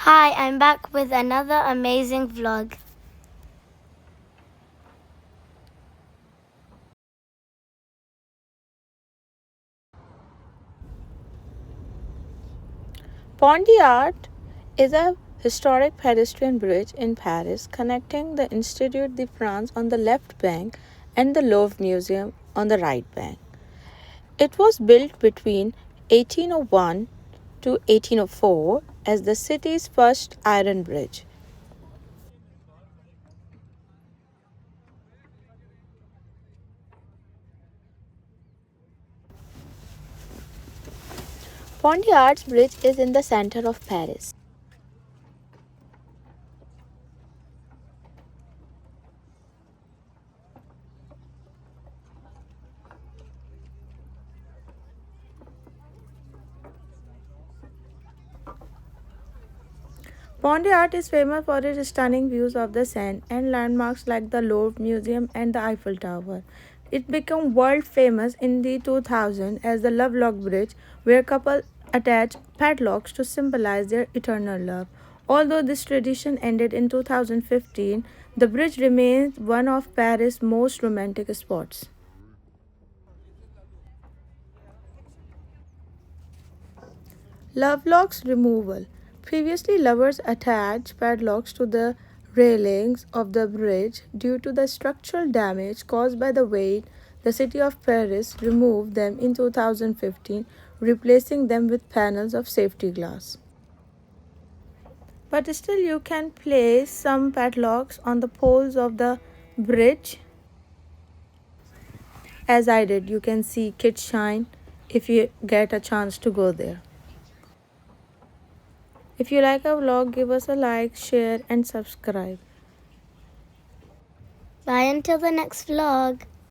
Hi, I'm back with another amazing vlog. Pont is a historic pedestrian bridge in Paris connecting the Institut de France on the left bank and the Louvre Museum on the right bank. It was built between 1801 to 1804 as the city's first iron bridge. Pont Bridge is in the center of Paris. Pont is famous for its stunning views of the Seine and landmarks like the Louvre Museum and the Eiffel Tower. It became world famous in the 2000 as the Lovelock Bridge, where couples attach padlocks to symbolize their eternal love. Although this tradition ended in 2015, the bridge remains one of Paris' most romantic spots. Lovelock's removal. Previously, lovers attached padlocks to the railings of the bridge due to the structural damage caused by the weight. The city of Paris removed them in 2015, replacing them with panels of safety glass. But still, you can place some padlocks on the poles of the bridge, as I did. You can see kids shine if you get a chance to go there. If you like our vlog, give us a like, share, and subscribe. Bye until the next vlog.